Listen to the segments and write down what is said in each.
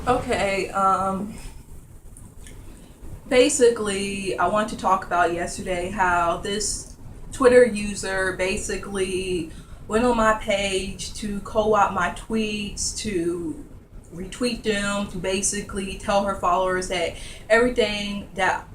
Okay, basically, I want to talk about yesterday how this Twitter user basically went on my page to co-opt my tweets, to retweet them, to basically tell her followers that everything that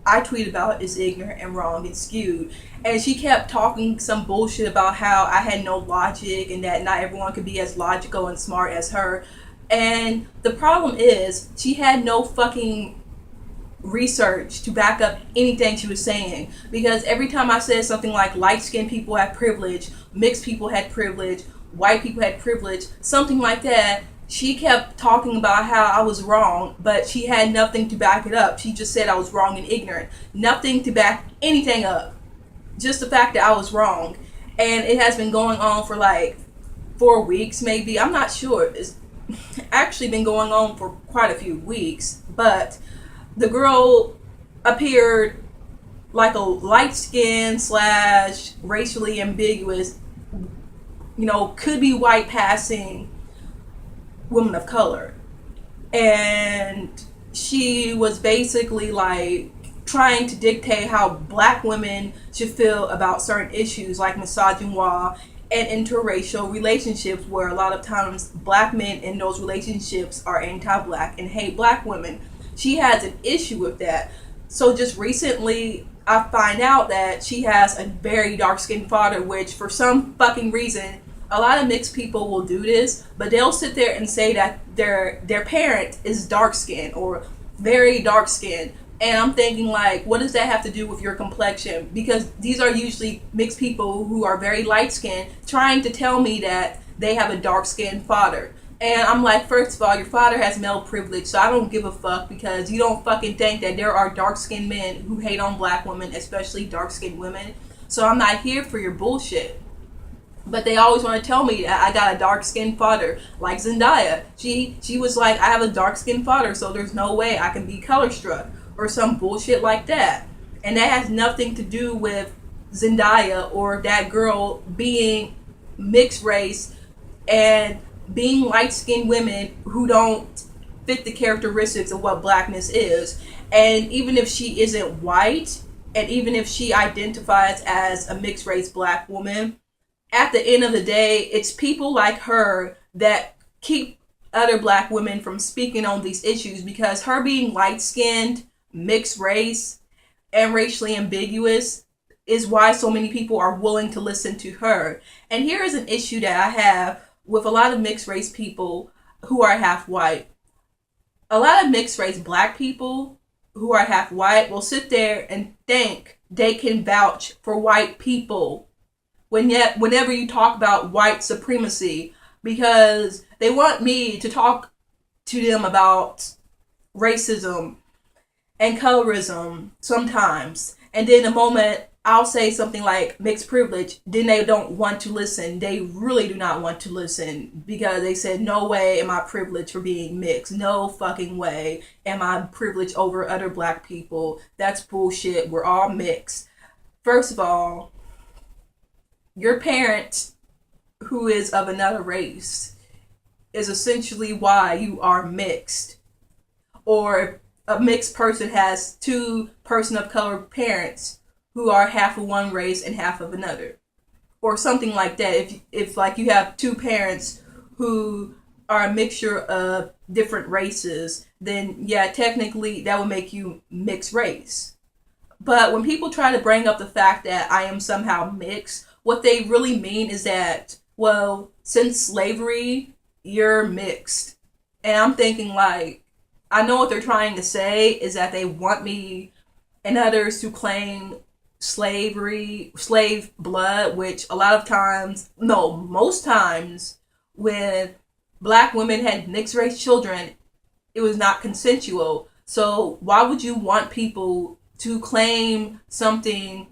I tweet about is ignorant and wrong and skewed. And she kept talking some bullshit about how I had no logic and that not everyone could be as logical and smart as her. And the problem is, she had no fucking research to back up anything she was saying. Because every time I said something like light skinned people had privilege, mixed people had privilege, white people had privilege, something like that, she kept talking about how I was wrong, but she had nothing to back it up. She just said I was wrong and ignorant. Nothing to back anything up. Just the fact that I was wrong. And it has been going on for like 4 weeks, maybe. I'm not sure. It's actually been going on for quite a few weeks. But the girl appeared like a light skinned slash racially ambiguous, could be white passing woman of color. And she was basically like trying to dictate how black women should feel about certain issues like misogynoir and interracial relationships, where a lot of times black men in those relationships are anti-black and hate black women. She has an issue with that. So just recently I find out that she has a very dark skinned father, which for some fucking reason a lot of mixed people will do this, but they'll sit there and say that their parent is dark skinned or very dark skinned. And I'm thinking, like, what does that have to do with your complexion? Because these are usually mixed people who are very light skinned trying to tell me that they have a dark skinned father. And I'm like, first of all, your father has male privilege, so I don't give a fuck, because you don't fucking think that there are dark skinned men who hate on black women, especially dark skinned women. So I'm not here for your bullshit. But they always want to tell me that I got a dark skinned father, like Zendaya. She was like, I have a dark skinned father, so there's no way I can be color struck or some bullshit like that. And that has nothing to do with Zendaya or that girl being mixed race and being light skinned women who don't fit the characteristics of what blackness is. And even if she isn't white, and even if she identifies as a mixed race black woman, at the end of the day, it's people like her that keep other black women from speaking on these issues, because her being light skinned, mixed race, and racially ambiguous is why so many people are willing to listen to her. And here is an issue that I have with a lot of mixed race people who are half white. A lot of mixed race black people who are half white will sit there and think they can vouch for white people whenever you talk about white supremacy, because they want me to talk to them about racism and colorism sometimes. And then the moment I'll say something like mixed privilege, then they don't want to listen. They really do not want to listen, because they said, no way am I privileged for being mixed. No fucking way am I privileged over other black people. That's bullshit. We're all mixed. First of all, your parent, who is of another race, is essentially why you are mixed. Or a mixed person has two person of color parents who are half of one race and half of another, or something like that. If like you have two parents who are a mixture of different races, then yeah, technically that would make you mixed race. But when people try to bring up the fact that I am somehow mixed, what they really mean is that, well, since slavery, you're mixed. And I'm thinking, like, I know what they're trying to say is that they want me and others to claim slave blood, which a lot of times, no, most times, when black women had mixed race children, it was not consensual. So why would you want people to claim something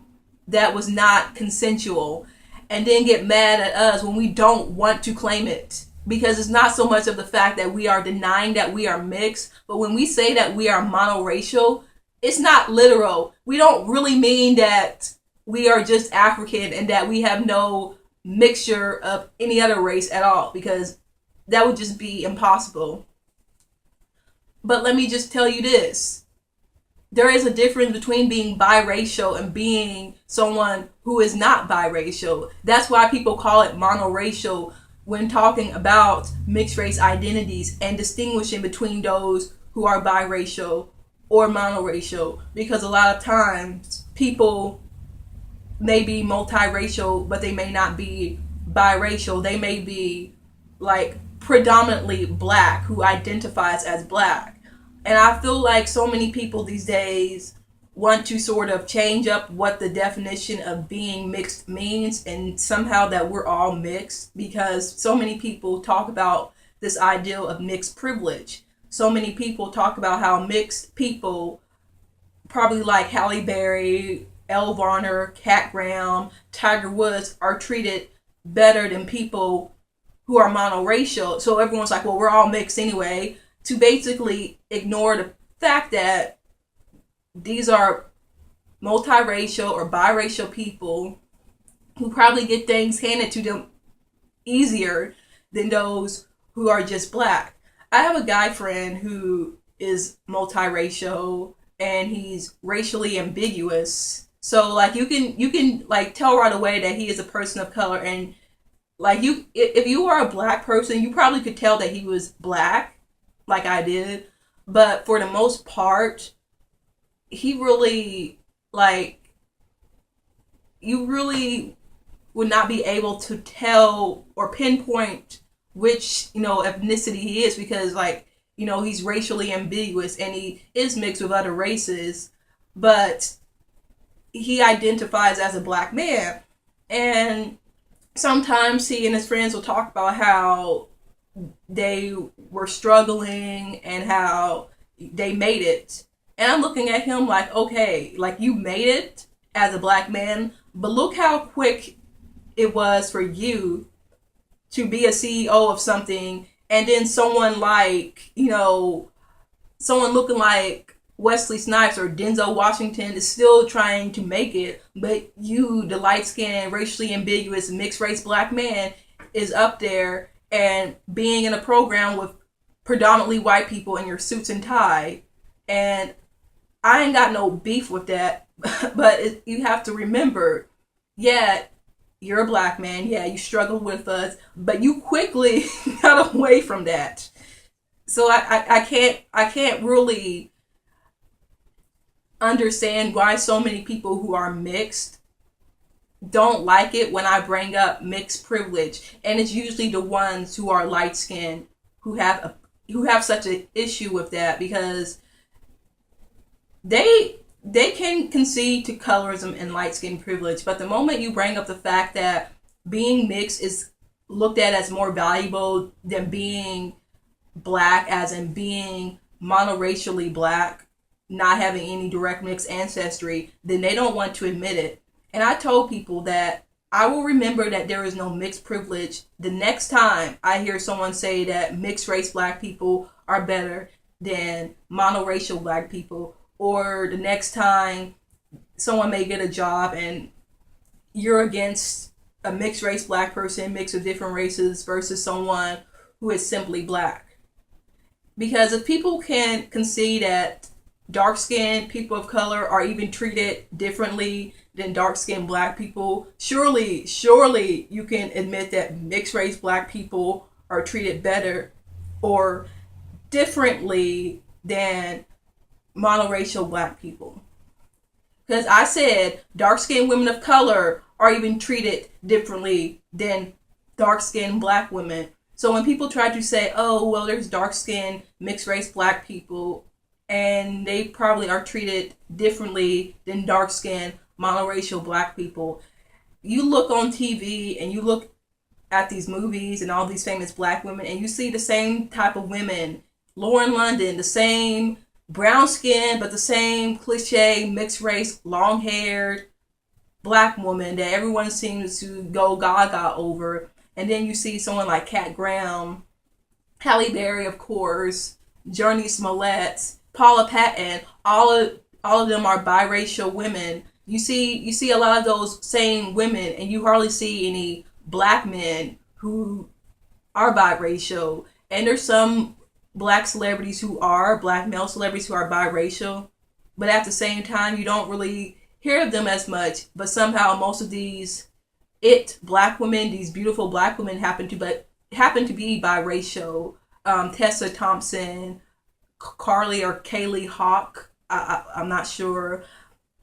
that was not consensual and then get mad at us when we don't want to claim it? Because it's not so much of the fact that we are denying that we are mixed, but when we say that we are monoracial, it's not literal. We don't really mean that we are just African and that we have no mixture of any other race at all, because that would just be impossible. But let me just tell you this. There is a difference between being biracial and being someone who is not biracial. That's why people call it monoracial when talking about mixed race identities and distinguishing between those who are biracial or monoracial. Because a lot of times people may be multiracial, but they may not be biracial. They may be like predominantly black who identifies as black. And I feel like so many people these days want to sort of change up what the definition of being mixed means and somehow that we're all mixed, because so many people talk about this ideal of mixed privilege. So many people talk about how mixed people, probably like Halle Berry, Elle Varner, Cat Graham, Tiger Woods, are treated better than people who are monoracial. So everyone's like, well, we're all mixed anyway, to basically ignore the fact that these are multiracial or biracial people who probably get things handed to them easier than those who are just black. I have a guy friend who is multiracial and he's racially ambiguous. So like you can like tell right away that he is a person of color, and like you, if you are a black person, you probably could tell that he was black, like I did. But for the most part, he really, like, you really would not be able to tell or pinpoint which, ethnicity he is, because like, he's racially ambiguous and he is mixed with other races, but he identifies as a black man. And sometimes he and his friends will talk about how they were struggling and how they made it. And I'm looking at him like, okay, like you made it as a black man, but look how quick it was for you to be a CEO of something, and then someone like, someone looking like Wesley Snipes or Denzel Washington is still trying to make it, but you, the light-skinned, racially ambiguous, mixed-race black man, is up there and being in a program with predominantly white people in your suits and tie. And I ain't got no beef with that, but you have to remember, yeah, you're a black man, yeah, you struggled with us, but you quickly got away from that. So I can't really understand why so many people who are mixed don't like it when I bring up mixed privilege, and it's usually the ones who are light skinned who have such an issue with that, because they can concede to colorism and light skin privilege, but the moment you bring up the fact that being mixed is looked at as more valuable than being black, as in being monoracially black, not having any direct mixed ancestry, then they don't want to admit it. And I told people that I will remember that there is no mixed privilege the next time I hear someone say that mixed race black people are better than monoracial black people, or the next time someone may get a job and you're against a mixed race black person mixed with different races versus someone who is simply black. Because if people can concede that dark-skinned people of color are even treated differently than dark-skinned black people, surely you can admit that mixed race black people are treated better or differently than monoracial black people. Because I said dark-skinned women of color are even treated differently than dark-skinned black women. So when people try to say, oh, well, there's dark-skinned mixed-race black people, and they probably are treated differently than dark-skinned monoracial black people, you look on TV and you look at these movies and all these famous black women, and you see the same type of women. Lauren London, the same brown skin, but the same cliche mixed race, long haired black woman that everyone seems to go gaga over. And then you see someone like Cat Graham, Halle Berry, of course, Journey Smollett, Paula Patton, all of them are biracial women. You see a lot of those same women, and you hardly see any black men who are biracial. And there's some black celebrities who are black male celebrities who are biracial, but at the same time you don't really hear of them as much. But somehow most of these black women, these beautiful black women, happen to be biracial. Tessa Thompson, Carly or Kaylee Hawk, I'm not sure,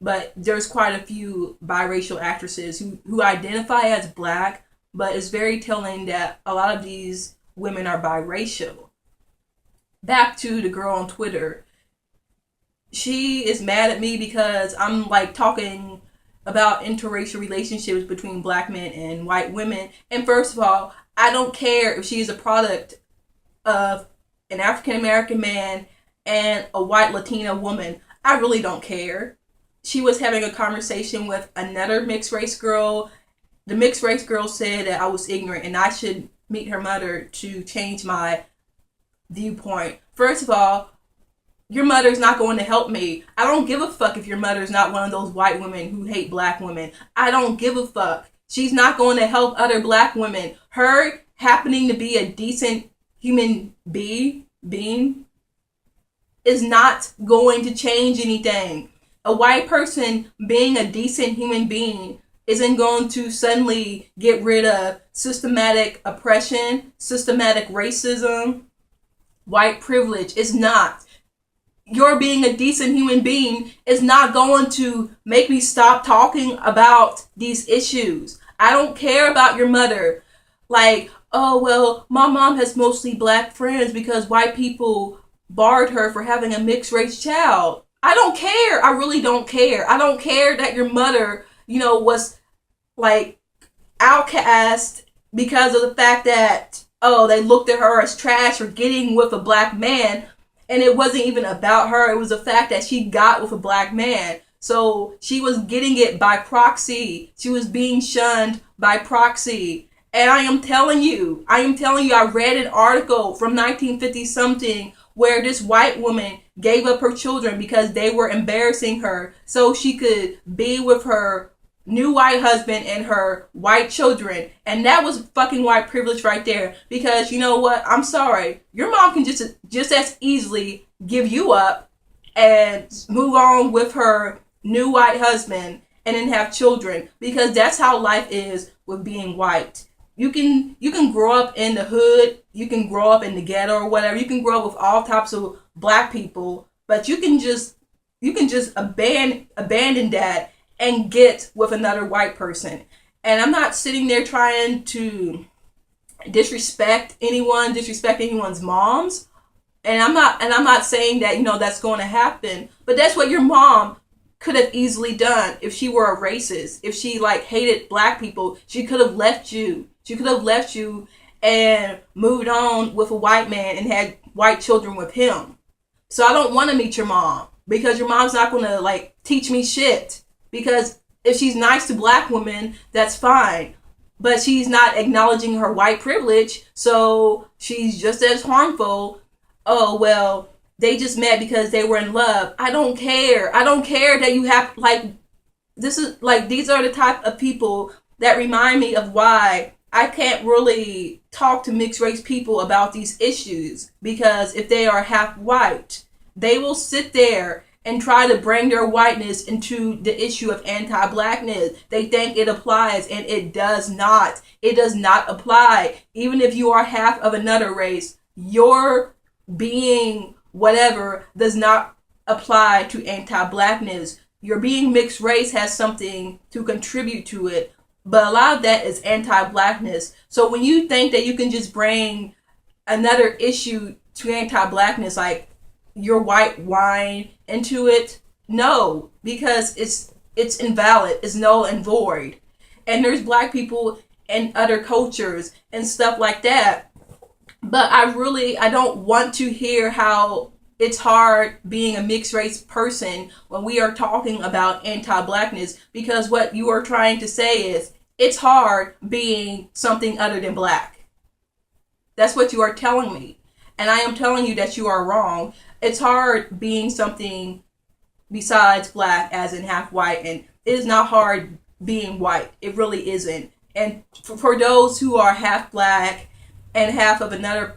but there's quite a few biracial actresses who identify as black, but it's very telling that a lot of these women are biracial. Back to the girl on Twitter. She is mad at me because I'm like talking about interracial relationships between black men and white women. And first of all, I don't care if she is a product of an African American man and a white Latina woman. I really don't care. She was having a conversation with another mixed race girl. The mixed race girl said that I was ignorant and I should meet her mother to change my viewpoint. First of all, your mother's not going to help me. I don't give a fuck if your mother's not one of those white women who hate black women. I don't give a fuck. She's not going to help other black women. Her happening to be a decent human being is not going to change anything. A white person being a decent human being isn't going to suddenly get rid of systematic oppression, systematic racism, white privilege. It's not. Your being a decent human being is not going to make me stop talking about these issues. I don't care about your mother. Like, oh, well, my mom has mostly black friends because white people barred her for having a mixed race child. I don't care. I really don't care. I don't care that your mother, was like outcast because of the fact that, they looked at her as trash for getting with a black man. And it wasn't even about her. It was the fact that she got with a black man. So she was getting it by proxy. She was being shunned by proxy. And I am telling you, I read an article from 1950 something where this white woman gave up her children because they were embarrassing her so she could be with her new white husband and her white children. And that was fucking white privilege right there. Because you know what? I'm sorry. Your mom can just as easily give you up and move on with her new white husband and then have children. Because that's how life is with being white. You can grow up in the hood, you can grow up in the ghetto or whatever, you can grow up with all types of black people, but you can just abandon that and get with another white person. And I'm not sitting there trying to disrespect anyone's moms. And I'm not saying that, that's going to happen, but that's what your mom could have easily done if she were a racist. If she hated black people, she could have left you. She could have left you and moved on with a white man and had white children with him. So I don't want to meet your mom because your mom's not going to teach me shit. Because if she's nice to black women, that's fine. But she's not acknowledging her white privilege, so she's just as harmful. Oh, well, they just met because they were in love. I don't care. I don't care that you have, these are the type of people that remind me of why I can't really talk to mixed race people about these issues. Because if they are half white, they will sit there and try to bring their whiteness into the issue of anti-blackness. They think it applies, and it does not. It does not apply. Even if you are half of another race, your being whatever does not apply to anti-blackness. Your being mixed race has something to contribute to it, but a lot of that is anti-blackness. So when you think that you can just bring another issue to anti-blackness, like your white wine, into it, no, because it's invalid, it's null and void. And there's black people in other cultures and stuff like that. But I don't want to hear how it's hard being a mixed race person when we are talking about anti-blackness, because what you are trying to say is it's hard being something other than black. That's what you are telling me. And I am telling you that you are wrong. It's hard being something besides black, as in half white, and it is not hard being white. It really isn't. And for those who are half black and half of another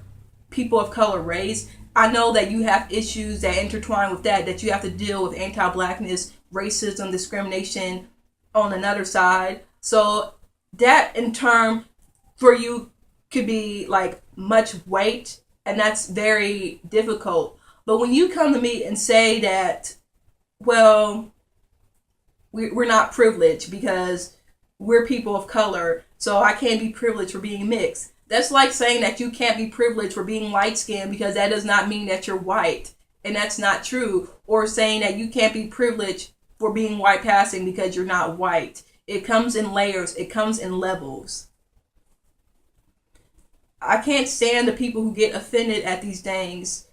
people of color race, I know that you have issues that intertwine with that you have to deal with anti-blackness, racism, discrimination on another side. So that in turn for you could be like much weight, and that's very difficult. But when you come to me and say that, well, we're not privileged because we're people of color, so I can't be privileged for being mixed. That's like saying that you can't be privileged for being light skinned because that does not mean that you're white. And that's not true. Or saying that you can't be privileged for being white passing because you're not white. It comes in layers, it comes in levels. I can't stand the people who get offended at these things.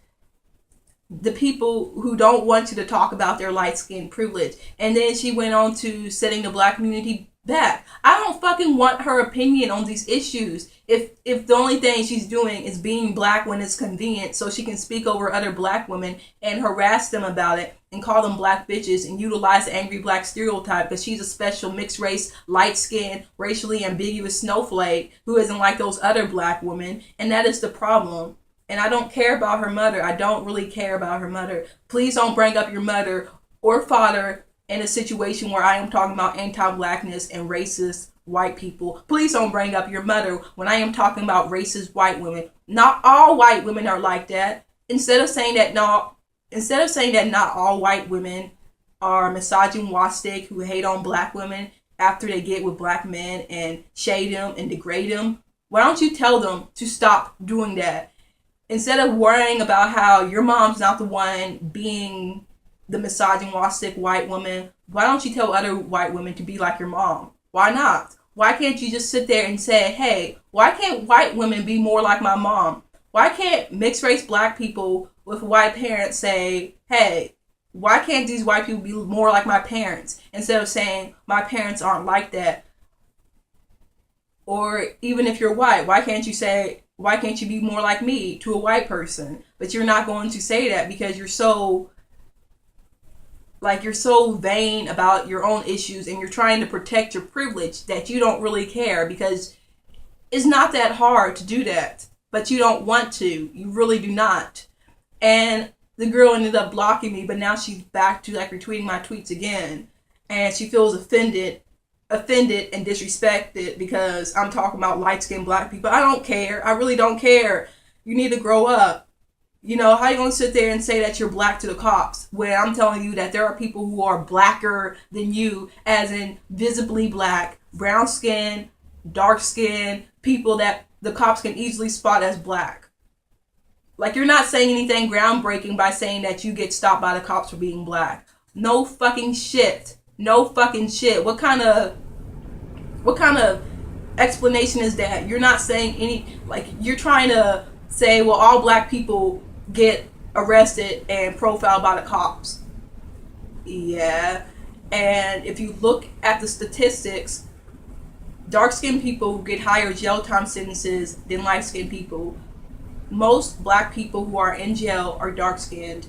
The people who don't want you to talk about their light skin privilege. And then she went on to setting the black community back. I don't fucking want her opinion on these issues. If the only thing she's doing is being black when it's convenient so she can speak over other black women and harass them about it and call them black bitches and utilize the angry black stereotype because she's a special mixed race, light skinned, racially ambiguous snowflake who isn't like those other black women. And that is the problem. And I don't care about her mother. I don't really care about her mother. Please don't bring up your mother or father in a situation where I am talking about anti-blackness and racist white people. Please don't bring up your mother when I am talking about racist white women. Not all white women are like that. Instead of saying that not all white women are misogynistic who hate on black women after they get with black men and shade them and degrade them, why don't you tell them to stop doing that? Instead of worrying about how your mom's not the one being the misogynistic white woman, why don't you tell other white women to be like your mom? Why not? Why can't you just sit there and say, hey, why can't white women be more like my mom? Why can't mixed race black people with white parents say, hey, why can't these white people be more like my parents? Instead of saying, my parents aren't like that. Or even if you're white, why can't you be more like me to a white person? But you're not going to say that because you're so vain about your own issues and you're trying to protect your privilege that you don't really care, because it's not that hard to do that, but you don't want to. You really do not. And the girl ended up blocking me, but now she's back to like retweeting my tweets again, and she feels offended and disrespected because I'm talking about light-skinned black people. I don't care. I really don't care. You need to grow up. You know, how you gonna sit there and say that you're black to the cops when I'm telling you that there are people who are blacker than you, as in visibly black, brown skin, dark skin, people that the cops can easily spot as black. Like, you're not saying anything groundbreaking by saying that you get stopped by the cops for being black. No fucking shit. No fucking shit. What kind of explanation is that? You're not saying any, like, you're trying to say, well, all black people get arrested and profiled by the cops. Yeah. And if you look at the statistics, dark-skinned people get higher jail time sentences than light-skinned people. Most black people who are in jail are dark-skinned.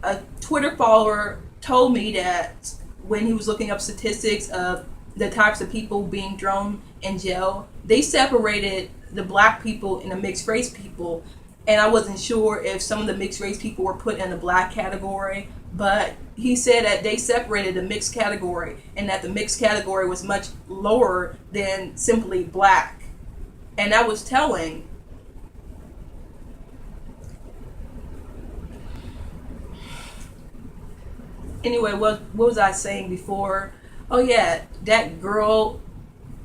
A Twitter follower told me that when he was looking up statistics of the types of people being thrown in jail, they separated the black people and the mixed race people. And I wasn't sure if some of the mixed race people were put in the black category, but he said that they separated the mixed category and that the mixed category was much lower than simply black. And that was telling. Anyway, what was I saying before? Oh yeah, that girl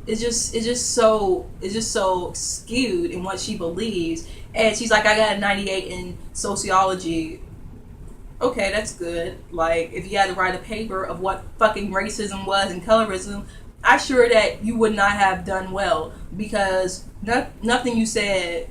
is just so skewed in what she believes. And she's like, I got a 98 in sociology. Okay, that's good. Like, if you had to write a paper of what fucking racism was and colorism, I'm sure that you would not have done well, because nothing you said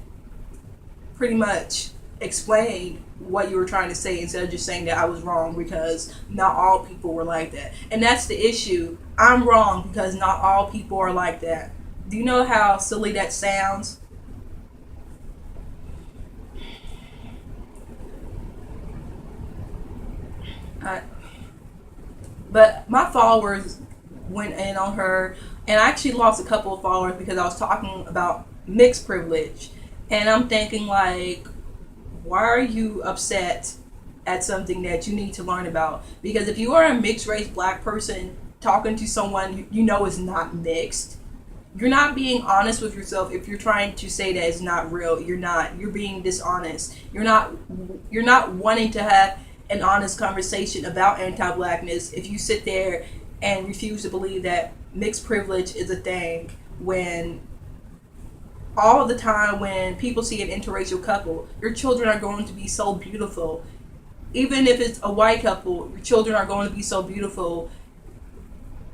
pretty much explained what you were trying to say, instead of just saying that I was wrong because not all people were like that. And that's the issue. I'm wrong because not all people are like that. Do you know how silly that sounds? But my followers went in on her, and I actually lost a couple of followers because I was talking about mixed privilege. And I'm thinking, like, Why are you upset at something that you need to learn about? Because if you are a mixed race black person talking to someone you know is not mixed, you're not being honest with yourself. If you're trying to say that it's not real, you're being dishonest. You're not wanting to have an honest conversation about anti-blackness if you sit there and refuse to believe that mixed privilege is a thing, when all the time when people see an interracial couple, your children are going to be so beautiful. Even if it's a white couple, your children are going to be so beautiful.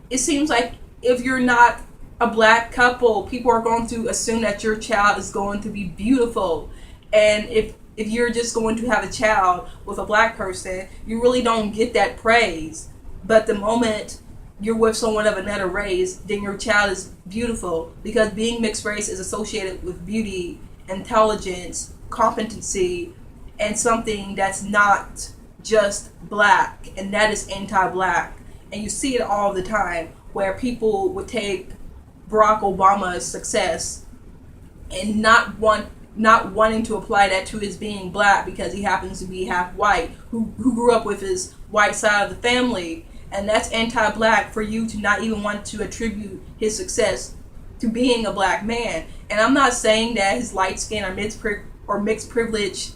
It seems like if you're not a black couple, people are going to assume that your child is going to be beautiful. And if you're just going to have a child with a black person, you really don't get that praise. But the moment you're with someone of another race, then your child is beautiful, because being mixed race is associated with beauty, intelligence, competency, and something that's not just black, and that is anti-black. And you see it all the time, where people would take Barack Obama's success and not wanting to apply that to his being black because he happens to be half white, who grew up with his white side of the family. And that's anti-black for you to not even want to attribute his success to being a black man. And I'm not saying that his light skin or mixed privilege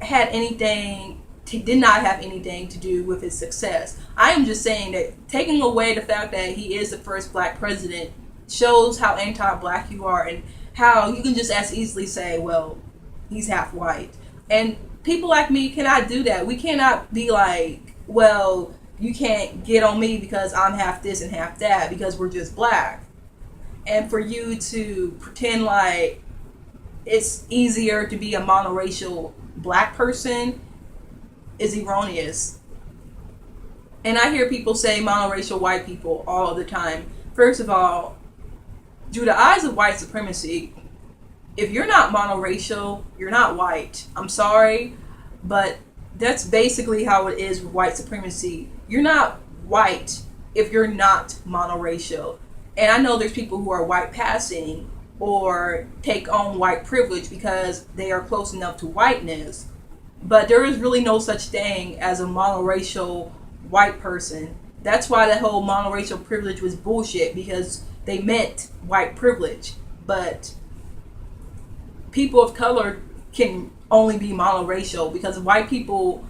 did not have anything to do with his success. I am just saying that taking away the fact that he is the first black president shows how anti-black you are, and how you can just as easily say, well, he's half white. And people like me cannot do that. We cannot be like, well, you can't get on me because I'm half this and half that because we're just black. And for you to pretend like it's easier to be a monoracial black person is erroneous. And I hear people say monoracial white people all the time. First of all, through the eyes of white supremacy, if you're not monoracial, you're not white. I'm sorry, but that's basically how it is with white supremacy. You're not white if you're not monoracial. And I know there's people who are white passing or take on white privilege because they are close enough to whiteness. But there is really no such thing as a monoracial white person. That's why that whole monoracial privilege was bullshit, because they meant white privilege. But people of color can only be monoracial, because white people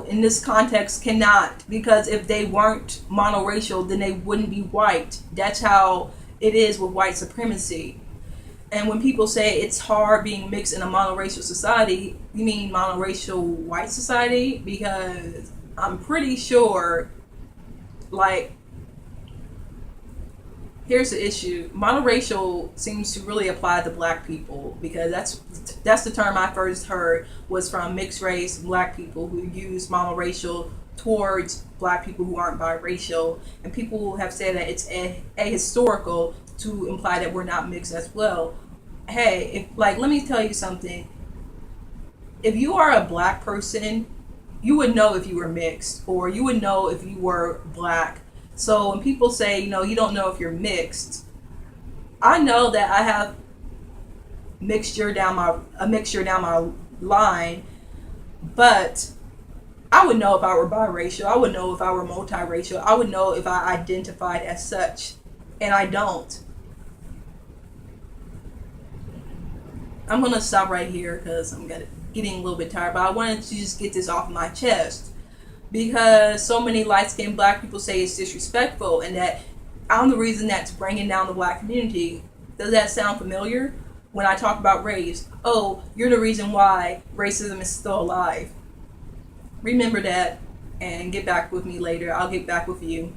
in this context cannot, because if they weren't monoracial, then they wouldn't be white. That's how it is with white supremacy. And when people say it's hard being mixed in a monoracial society, you mean monoracial white society? Because I'm pretty sure, like, here's the issue. Monoracial seems to really apply to black people, because that's the term I first heard was from mixed race black people who use monoracial towards black people who aren't biracial. And people have said that it's ahistorical to imply that we're not mixed as well. Hey, let me tell you something. If you are a black person, you would know if you were mixed, or you would know if you were black. So when people say, you don't know if you're mixed, I know that I have a mixture down my line, but I would know if I were biracial. I would know if I were multiracial. I would know if I identified as such, and I don't. I'm gonna stop right here because I'm getting a little bit tired, but I wanted to just get this off my chest, because so many light-skinned black people say it's disrespectful and that I'm the reason that's bringing down the black community. Does that sound familiar? When I talk about race, oh, you're the reason why racism is still alive. Remember that and get back with me later. I'll get back with you.